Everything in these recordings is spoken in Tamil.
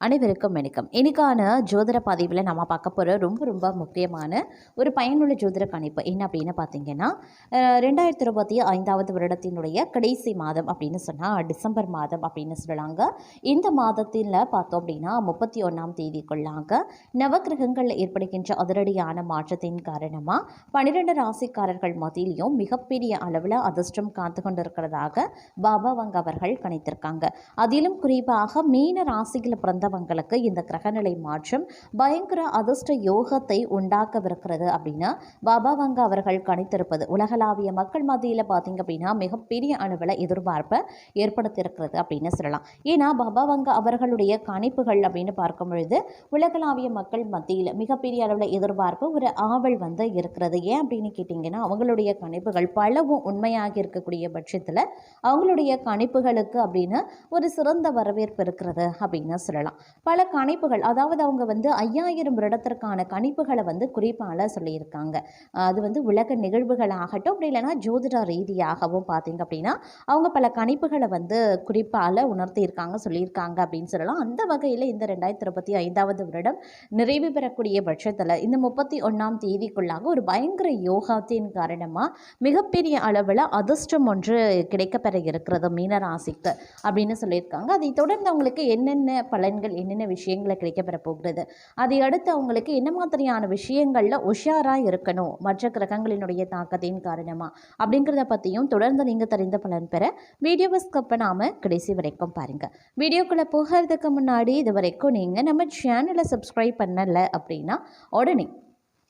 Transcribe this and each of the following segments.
அனைவருக்கும் வணக்கம். இன்னைக்கான ஜோதிட பதிவில் நம்ம பார்க்க போகிற ரொம்ப ரொம்ப முக்கியமான ஒரு பயனுள்ள ஜோதிட கணிப்பு என்ன அப்படின்னு பார்த்தீங்கன்னா 2025 வருடத்தினுடைய கடைசி மாதம் அப்படின்னு சொன்னால் டிசம்பர் மாதம் அப்படின்னு சொல்லலாங்க. இந்த மாதத்தில் பார்த்தோம் அப்படின்னா 31ஆம் தேதிக்குள்ளாக நவக்கிரகங்களில் ஏற்படுகின்ற அதிரடியான மாற்றத்தின் காரணமாக 12 ராசிக்காரர்கள் மத்தியிலையும் மிகப்பெரிய அளவில் அதிர்ஷ்டம் காத்து கொண்டிருக்கிறதாக பாபா வங்க அவர்கள் கணித்திருக்காங்க. அதிலும் குறிப்பாக மீன ராசியில் பிறந்த உங்களுக்கு இந்த கிரகநிலை மாற்றம் பயங்கர அதிர்ஷ்ட யோகத்தை உண்டாக்கவிருக்கிறது அப்படின்னு பாபா வங்க அவர்கள் கணித்திருப்பது உலகளாவிய மக்கள் மத்தியில் பார்த்தீங்க அப்படின்னா மிகப்பெரிய அளவில் எதிர்பார்ப்பை ஏற்படுத்தியிருக்கிறது அப்படின்னு சொல்லலாம். ஏன்னா பாபா வங்க அவர்களுடைய கணிப்புகள் அப்படின்னு பார்க்கும் பொழுது உலகளாவிய மக்கள் மத்தியில் மிகப்பெரிய அளவில் எதிர்பார்ப்பு ஒரு ஆவல் இருக்கிறது. ஏன் அப்படின்னு கேட்டிங்கன்னா அவங்களுடைய கணிப்புகள் பலவும் உண்மையாக இருக்கக்கூடிய பட்சத்தில் அவங்களுடைய கணிப்புகளுக்கு அப்படின்னு ஒரு சிறந்த வரவேற்பு இருக்கிறது அப்படின்னு சொல்லலாம். பல கணிப்புகள் அதாவது அவங்க 5000 வருடத்திற்கான கணிப்புகளை குறிப்பால சொல்லியிருக்காங்க. அது உலக நிகழ்வுகள் ஆகட்டும், அப்படி இல்லைன்னா ஜோதிட ரீதியாகவும் பார்த்தீங்க அப்படின்னா அவங்க பல கணிப்புகளை குறிப்பால உணர்த்தியிருக்காங்க, சொல்லியிருக்காங்க அப்படின்னு சொல்லலாம். அந்த வகையில் இந்த 2025 வருடம் நிறைவு பெறக்கூடிய பட்சத்தில் இந்த 31ஆம் தேதிக்குள்ளாக ஒரு பயங்கர யோகத்தின் காரணமாக மிகப்பெரிய அளவில் அதிர்ஷ்டம் ஒன்று கிடைக்கப்பெற இருக்கிறது மீனராசிக்கு அப்படின்னு சொல்லியிருக்காங்க. அதை தொடர்ந்து அவங்களுக்கு என்னென்ன பலன்கள், என்னென்ன விஷயங்களை கிடைக்கப்பெற போகிறது, அதை அடுத்து அவங்களுக்கு என்ன மாதிரியான விஷயங்களில் உஷாராக இருக்கணும் மற்ற கிரகங்களினுடைய தாக்கத்தின் காரணமாக அப்படிங்கிறத பற்றியும் தொடர்ந்து நீங்கள் தெரிந்த பலன் பெற வீடியோவை ஸ்கிப் பண்ணாமல் கடைசி வரைக்கும் பாருங்கள். வீடியோக்குள்ளே போகிறதுக்கு முன்னாடி இது வரைக்கும் நீங்கள் நம்ம சேனலை சப்ஸ்கிரைப் பண்ணலை அப்படின்னா உடனே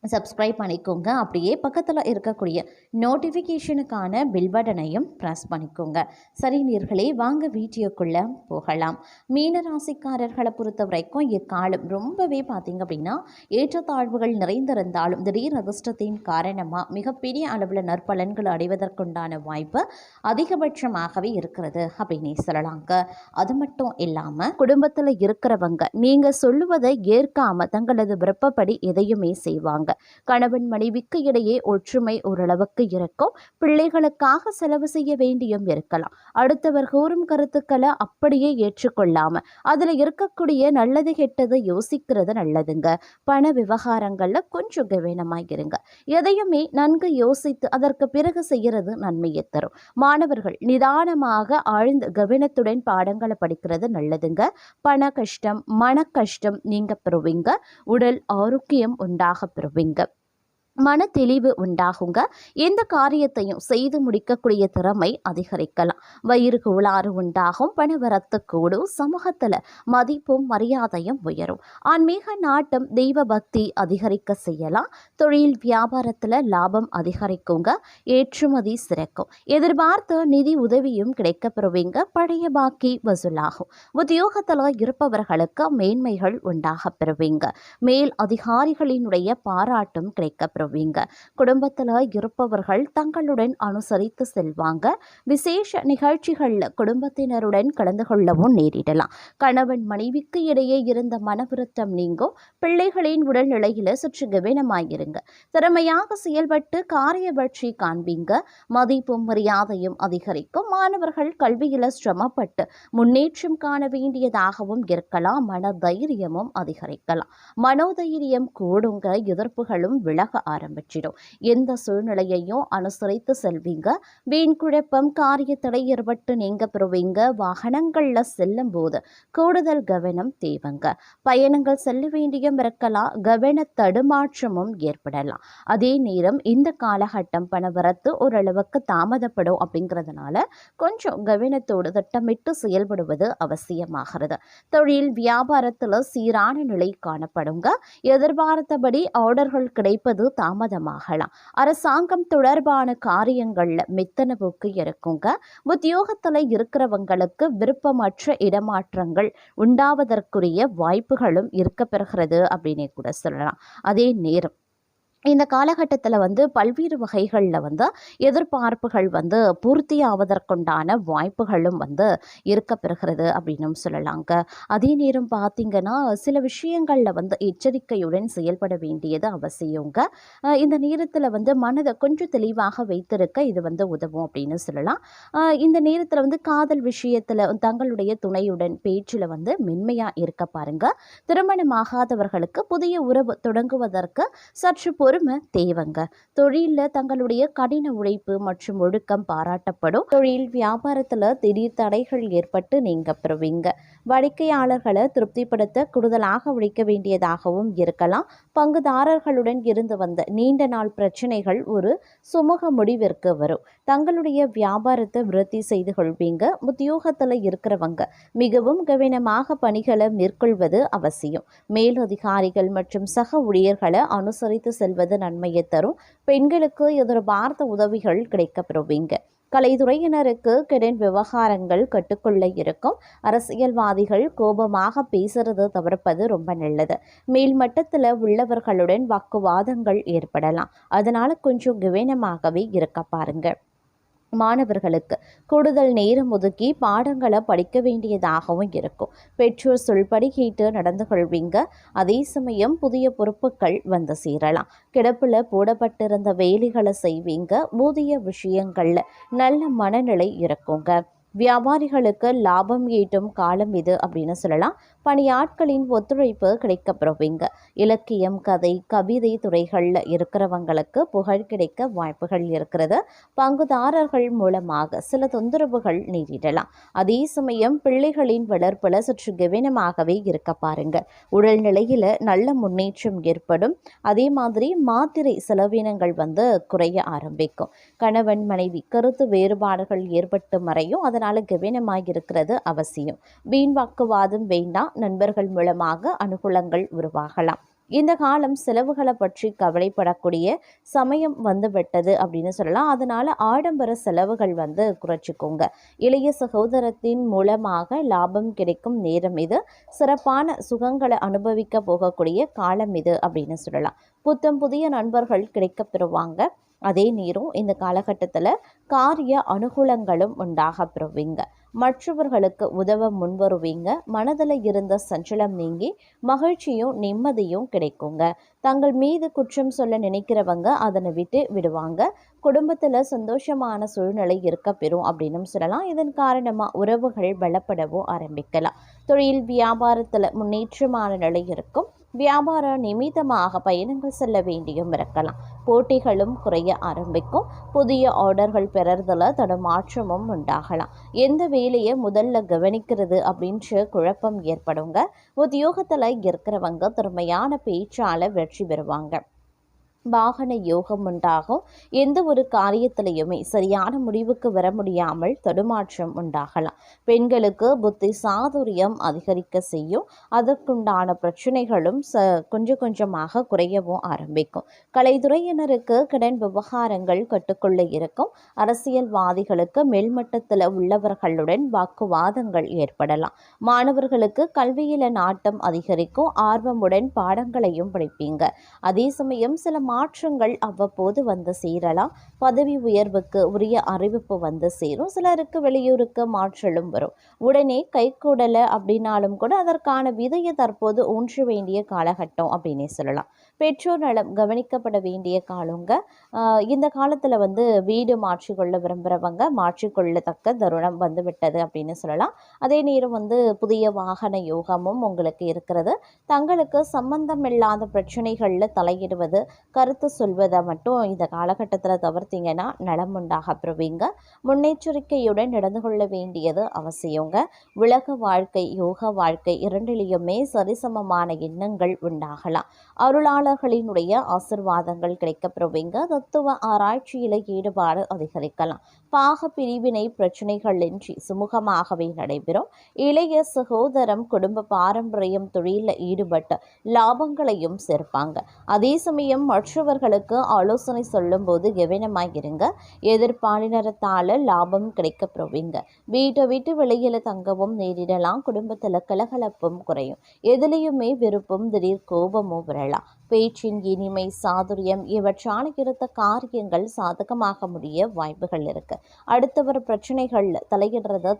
சப்ஸ்கிரைப் பண்ணிக்கோங்க. அப்படியே பக்கத்தில் இருக்கக்கூடிய நோட்டிஃபிகேஷனுக்கான பில் பட்டனையும் ப்ரெஸ் பண்ணிக்கோங்க. சரி நேயர்களே, வாங்க வீடியோக்குள்ளே போகலாம். மீனராசிக்காரர்களை பொறுத்த வரைக்கும் இக்காலம் ரொம்பவே பார்த்திங்க அப்படின்னா ஏற்றத்தாழ்வுகள் நிறைந்திருந்தாலும் திடீர் அதிர்ஷ்டத்தின் காரணமாக மிகப்பெரிய அளவில் நற்பலன்கள் அடைவதற்குண்டான வாய்ப்பு அதிகபட்சமாகவே இருக்கிறது அப்படின்னே சொல்லலாங்க. அது மட்டும் இல்லாமல் குடும்பத்தில் இருக்கிறவங்க நீங்கள் சொல்லுவதை ஏற்காமல் தங்களது விருப்பப்படி எதையுமே செய்வாங்க. கணவன் மனைவிக்கு இடையே ஒற்றுமை ஓரளவுக்கு இருக்கும். பிள்ளைகளுக்காக செலவு செய்ய வேண்டியும் இருக்கலாம். அடுத்தவர் கூறும் கருத்துக்களை அப்படியே ஏற்றுக்கொள்ளாம அதுல இருக்கக்கூடிய நல்லது கெட்டது யோசிக்கிறது நல்லதுங்க. பண விவகாரங்கள்ல கொஞ்சம் கவனமாயிருங்க. எதையுமே நன்கு யோசித்து அதற்கு பிறகு செய்யறது நன்மையை தரும். மாணவர்கள் நிதானமாக ஆழ்ந்த கவனத்துடன் பாடங்களை படிக்கிறது நல்லதுங்க. பண கஷ்டம், மன கஷ்டம் நீங்க பெறுவீங்க. உடல் ஆரோக்கியம் உண்டாக பெறுவீங்க. மன தெளிவு உண்டாகுங்க. எந்த காரியத்தையும் செய்து முடிக்கக்கூடிய திறமை அதிகரிக்கலாம். வயிறு கோளாறு உண்டாகும். பணவரத்து கூடும். சமூகத்தில் மதிப்பும் மரியாதையும் உயரும். ஆன்மீக நாட்டம், தெய்வ பக்தி அதிகரிக்க செய்யலாம். தொழில் வியாபாரத்தில் லாபம் அதிகரிக்குங்க. ஏற்றுமதி சிறக்கும். எதிர்பார்த்த நிதி உதவியும் கிடைக்க பெறுவீங்க. பழைய பாக்கி வசூலாகும். உத்தியோகத்தில் இருப்பவர்களுக்கு மேன்மைகள் உண்டாக பெறுவீங்க. மேல் அதிகாரிகளினுடைய பாராட்டும் கிடைக்க குடும்பத்தில் இருப்பவர்கள் தங்களுடன் அனுசரித்து செல்வாங்க. விசேஷ நிகழ்ச்சிகளில் குடும்பத்தினருடன் கலந்து கொள்ளவும் நேரிடலாம். கணவன் மனைவிக்கு இடையே இருந்த மனவிருத்தம் நீங்கும். பிள்ளைகளின் உடல்நிலையில சற்று கவனமாயிருங்க. திறமையாக செயல்பட்டு காரிய வெற்றி காண்பீங்க. மதிப்பும் மரியாதையும் அதிகரிக்கும். மாணவர்கள் கல்வியில சிரமப்பட்டு முன்னேற்றம் காண வேண்டியதாகவும் இருக்கலாம். மன தைரியமும் அதிகரிக்கலாம். மனோதைரியம் கூடுங்க. எதிர்ப்புகளும் விலக ஆரம்பிச்சிடும். எந்த சூழ்நிலையையும் அனுசரித்து செல்வீங்க. வீண் குழப்பம், காரிய தடை ஏற்பட்டு நீங்க பெறுவீங்க. வாகனங்கள்ல செல்லும் போது கூடுதல் கவனம் தேவைங்க. பயணங்கள் செல்ல வேண்டியும் இருக்கலாம். கவன தடுமாற்றமும் ஏற்படலாம். அதே நேரம் இந்த காலகட்டம் பணவரத்து ஓரளவுக்கு தாமதப்படும். அப்படிங்கிறதுனால கொஞ்சம் கவனத்தோடு திட்டமிட்டு செயல்படுவது அவசியமாகிறது. தொழில் வியாபாரத்தில் சீரான நிலை காணப்படுங்க. எதிர்பார்த்தபடி ஆர்டர்கள் கிடைப்பது தாமதமாகலாம். அரசாங்கம் தொடர்பான காரியங்கள்ல மெத்தன போக்கு இருக்குங்க. உத்தியோகத்தில் இருக்கிறவங்களுக்கு விருப்பமற்ற இடமாற்றங்கள் உண்டாவதற்குரிய வாய்ப்புகளும் இருக்க பெறுகிறது அப்படின்னு கூட சொல்லலாம். அதே நேரம் இந்த காலகட்டத்தில் பல்வேறு வகைகளில் எதிர்பார்ப்புகள் பூர்த்தியாவதற்குண்டான வாய்ப்புகளும் இருக்கப்பெறுகிறது அப்படின்னும் சொல்லலாங்க. அதே நேரம் பார்த்தீங்கன்னா சில விஷயங்களில் எச்சரிக்கையுடன் செயல்பட வேண்டியது அவசியங்க. இந்த நேரத்தில் மனதை கொஞ்சம் தெளிவாக வைத்திருக்க இது உதவும் அப்படின்னு சொல்லலாம். இந்த நேரத்தில் காதல் விஷயத்தில் தங்களுடைய துணையுடன் பேச்சில் மென்மையாக இருக்க பாருங்க. திருமணமாகாதவர்களுக்கு புதிய உறவு தொடங்குவதற்கு சற்று பொறுமை தேவைங்க. தொழிலில் தங்களுடைய கடின உழைப்பு மற்றும் ஒழுக்கம் பாராட்டப்படும். தொழில் வியாபாரத்தில் திடீர் தடைகள் ஏற்பட்டு நீங்க பெறுவீங்க. வாடிக்கையாளர்களை திருப்திப்படுத்த கூடுதலாக உழைக்க வேண்டியதாகவும் இருக்கலாம். பங்குதாரர்களுடன் இருந்து வந்த நீண்ட நாள் பிரச்சனைகள் ஒரு சுமூக முடிவிற்கு வரும். தங்களுடைய வியாபாரத்தை விருத்தி செய்து கொள்வீங்க. உத்தியோகத்தில் இருக்கிறவங்க மிகவும் கவனமாக பணிகளை மேற்கொள்வது அவசியம். மேலதிகாரிகள் மற்றும் சக ஊழியர்களை அனுசரித்து செல்வது நன்மையை தரும். பெண்களுக்கு எதிர்பார்த்த உதவிகள் கிடைக்கப்பெறுவீங்க. கலைத்துறையினருக்கு கடன் விவகாரங்கள் கட்டுக்குள்ள இருக்கும். அரசியல்வாதிகள் கோபமாக பேசுறது தவிர்ப்பது ரொம்ப நல்லது. மேல்மட்டத்தில் உள்ளவர்களுடன் வாக்குவாதங்கள் ஏற்படலாம். அதனால கொஞ்சம் கவனமாகவே இருக்க பாருங்க. மாணவர்களுக்கு கூடுதல் நேரம் ஒதுக்கி பாடங்களை படிக்க வேண்டியதாகவும் இருக்கும். பெற்றோர் சொல்படி கேட்டு நடந்து கொள்வீங்க. அதே சமயம் புதிய பொறுப்புகள் சேரலாம். கிடப்பில் போடப்பட்டிருந்த வேலைகளை செய்வீங்க. ஊதிய விஷயங்கள்ல நல்ல மனநிலை இருக்குங்க. வியாபாரிகளுக்கு லாபம் ஈட்டும் காலம் இது அப்படின்னு சொல்லலாம். பணியாட்களின் ஒத்துழைப்பு கிடைக்கப்பெறுவீங்க. இலக்கியம், கதை, கவிதை துறைகளில் இருக்கிறவங்களுக்கு புகழ் கிடைக்க வாய்ப்புகள் இருக்கிறது. பங்குதாரர்கள் மூலமாக சில தொந்தரவுகள் நேரிடலாம். அதே சமயம் பிள்ளைகளின் வளர்ப்பில் சற்று கவனமாகவே இருக்க பாருங்க. உடல்நிலையில் நல்ல முன்னேற்றம் ஏற்படும். அதே மாதிரி மாத்திரை செலவினங்கள் குறைய ஆரம்பிக்கும். கணவன் மனைவி கருத்து வேறுபாடுகள் ஏற்பட்டு மறையும். அதனால் கவனமாக இருக்கிறது அவசியம். வீண் வாக்குவாதம் வேண்டாம். நண்பர்கள் மூலமாக அனுகூலங்கள் உருவாகலாம். இந்த காலம் செலவுகளை பற்றி கவலைப்படக்கூடிய சமயம் விட்டது அப்படின்னு சொல்லலாம். அதனால ஆடம்பர செலவுகள் குறைச்சிக்கோங்க. இளைய சகோதரத்தின் மூலமாக லாபம் கிடைக்கும் நேரம் இது. சிறப்பான சுகங்களை அனுபவிக்க போகக்கூடிய காலம் இது அப்படின்னு சொல்லலாம். புத்தம் புதிய நண்பர்கள் கிடைக்க பெறுவாங்க. அதே நேரம் இந்த காலகட்டத்தில் காரிய அனுகூலங்களும் உண்டாக பெறுவீங்க. மற்றவர்களுக்கு உதவ முன்வருவீங்க. மனதில் இருந்த சஞ்சலம் நீங்கி மகிழ்ச்சியும் நிம்மதியும் கிடைக்குங்க. தங்கள் மீது குற்றம் சொல்ல நினைக்கிறவங்க அதனை விட்டு விடுவாங்க. குடும்பத்தில் சந்தோஷமான சூழ்நிலை இருக்க பெறும் அப்படின்னு சொல்லலாம். இதன் காரணமாக உறவுகள் பலப்படவும் ஆரம்பிக்கலாம். தொழில் வியாபாரத்தில் முன்னேற்றமான நிலை இருக்கும். வியாபார நிமித்தமாக பயணங்கள் செல்ல வேண்டியும் இருக்கலாம். போட்டிகளும் குறைய ஆரம்பிக்கும். புதிய ஆர்டர்கள் பெறறதுல தடுமாற்றமும் உண்டாகலாம். எந்த வேலையை முதல்ல கவனிக்கிறது அப்படின்ற குழப்பம் ஏற்படுங்க. உத்தியோகத்தில் இருக்கிறவங்க திறமையான பேச்சால வெற்றி பெறுவாங்க. வாகன யோகம் உண்டாகும். எந்த ஒரு காரியத்திலையுமே சரியான முடிவுக்கு வர முடியாமல் தடுமாற்றம் உண்டாகலாம். பெண்களுக்கு புத்தி சாதுரியம் அதிகரிக்க செய்யும். அதற்குண்டான பிரச்சனைகளும் கொஞ்சம் கொஞ்சமாக குறையவும் ஆரம்பிக்கும். கலைத்துறையினருக்கு கடன் விவகாரங்கள் கட்டுக்குள்ள இருக்கும். அரசியல்வாதிகளுக்கு மேல்மட்டத்தில் உள்ளவர்களுடன் வாக்குவாதங்கள் ஏற்படலாம். மாணவர்களுக்கு கல்வியில நாட்டம் அதிகரிக்கும். ஆர்வமுடன் பாடங்களையும் படிப்பீங்க. அதே சமயம் சில மாற்றங்கள் அவ்வப்போது சேரலாம். பதவி உயர்வுக்கு உரிய அறிவிப்பு சேரும். சிலருக்கு வெளியூருக்கு மாற்றலும் வரும். உடனே கைகூடலை அப்படின்னாலும் கூட அதற்கான விதையை தற்போது ஊன்ற வேண்டிய காலகட்டம் அப்படின்னே சொல்லலாம். பெற்றோர் நலம் கவனிக்கப்பட வேண்டிய காலங்க. இந்த காலத்தில் வீடு மாற்றிக்கொள்ள விரும்புகிறவங்க மாற்றிக்கொள்ளத்தக்க தருணம் வந்துவிட்டது அப்படின்னு சொல்லலாம். அதே நேரம் புதிய வாகன யோகமும் உங்களுக்கு இருக்கிறது. தங்களுக்கு சம்பந்தம் இல்லாத பிரச்சனைகளில் தலையிடுவது, கருத்து சொல்வதை மட்டும் இந்த காலகட்டத்தில் தவிர்த்தீங்கன்னா நலம் உண்டாக பெறுவீங்க. முன்னெச்சரிக்கையுடன் நடந்து கொள்ள வேண்டியது அவசியங்க. உலக வாழ்க்கை, யோக வாழ்க்கை இரண்டிலேயுமே சரிசமமான எண்ணங்கள் உண்டாகலாம். அருளாளர்களினுடைய ஆசிர்வாதங்கள் கிடைக்கப்பெறுவீங்க. தத்துவ ஆராய்ச்சியில ஈடுபாடு அதிகரிக்கலாம். பாக பிரிவினை பிரச்சனைகள் இன்றி சுமூகமாகவே நடைபெறும். இளைய சகோதரம் குடும்ப பாரம்பரியம் தொழிலில் ஈடுபட்டு லாபங்களையும் சேர்ப்பாங்க. அதே சமயம் மற்றவர்களுக்கு ஆலோசனை சொல்லும் போது கவனமாயிருங்க. எதிர்பாலினத்தால் லாபம் கிடைக்கப்பெறுவீங்க. வீட்டை விட்டு வெளியில தங்கவும் நேரிடலாம். குடும்பத்தில் கலகலப்பும் குறையும். எதிலையுமே விருப்பம், திடீர் கோபமும் வரலாம். பேச்சின் இனிமை, சாதுரியம் இவற்றால் இருந்த காரியங்கள் சாதகமாக முடிய வாய்ப்புகள் இருக்கு. அடுத்தவர் பிரச்சனைகள் தலையிடுறத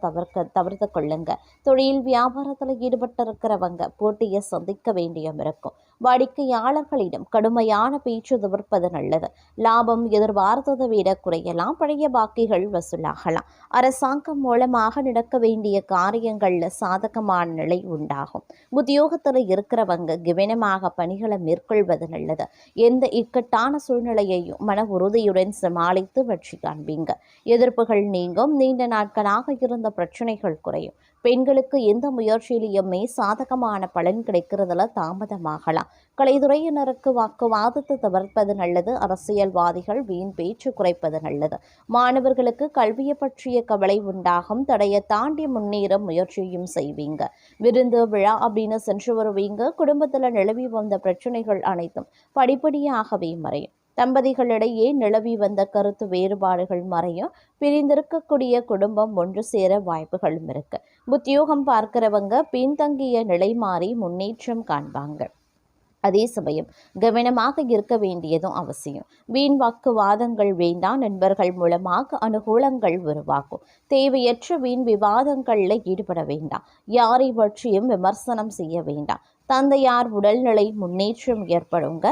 தவிர்த்து கொள்ளுங்க. தொழில் வியாபாரத்தில் ஈடுபட்டிருக்கிறவங்க போட்டியை சந்திக்க வேண்டியும் இருக்கும். வாடிக்கையாளர்களிடம் கடுமையான பேச்சு தவிர்ப்பது நல்லது. லாபம் எதிர்பார்த்ததை விட குறையலாம். பழைய பாக்கிகள் வசூலாகலாம். அரசாங்கம் மூலமாக நடக்க வேண்டிய காரியங்கள்ல சாதகமான நிலை உண்டாகும். உத்தியோகத்தில் இருக்கிறவங்க கவனமாக பணிகளை மேற்கொள்வது நல்லது. எந்த இக்கட்டான சூழ்நிலையையும் மன உறுதியுடன் சமாளித்து வெற்றி காண்பீங்க. எதிர்ப்புகள் நீங்கும். நீண்ட நாட்களாக இருந்த பிரச்சனைகள் குறையும். பெண்களுக்கு எந்த முயற்சியிலையுமே சாதகமான பலன் கிடைக்கிறதுல தாமதமாகலாம். கலைத்துறையினருக்கு வாக்குவாதத்தை தவிர்ப்பது நல்லது. அரசியல்வாதிகள் வீண் பேச்சு குறைப்பது நல்லது. மாணவர்களுக்கு கல்வியை பற்றிய கவலை உண்டாகும். தடையை தாண்டி முன்னேற முயற்சியும் செய்வீங்க. விருந்து விழா அப்படின்னு சென்று வருவீங்க. குடும்பத்தில் நிலவி வந்த பிரச்சனைகள் அனைத்தும் படிப்படியாகவே மறையும். தம்பதிகளிடையே நிலவி வந்த கருத்து வேறுபாடுகள் மறையும். பிரிந்திருக்கக்கூடிய குடும்பம் ஒன்று சேர வாய்ப்புகளும் இருக்கு. உத்தியோகம் பார்க்கிறவங்க பின்தங்கிய நிலை மாறி முன்னேற்றம் காண்பாங்க. அதே சமயம் கவனமாக இருக்க வேண்டியதும் அவசியம். வீண் வாக்குவாதங்கள் வேண்டாம். நண்பர்கள் மூலமாக அனுகூலங்கள் உருவாக்கும். தேவையற்ற வீண் விவாதங்களில் ஈடுபட வேண்டாம். யாரை பற்றியும் விமர்சனம் செய்ய வேண்டாம். தந்தையார் உடல்நிலை முன்னேற்றம் ஏற்படுங்க.